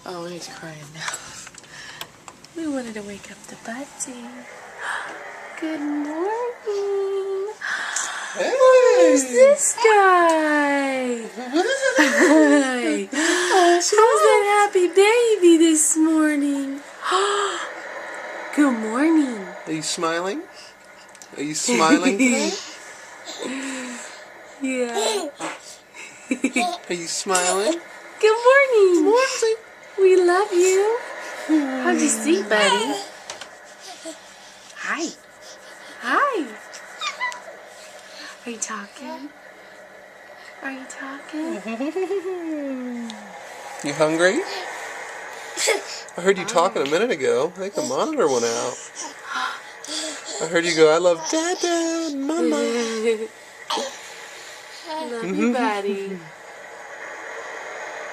Oh, he's crying now. We wanted to wake up the Betsy. Good morning. Hey. Who's this guy? Hi. How's that happy baby this morning? Good morning. Are you smiling? Are you smiling today? Yeah. Are you smiling? Good morning. Morning. We love you. How'd you sleep, buddy? Hi. Hi. Are you talking? Are you talking? You hungry? I heard you talking a minute ago. I think the monitor went out. I heard you go, I love Dada and Mama. Love you, buddy.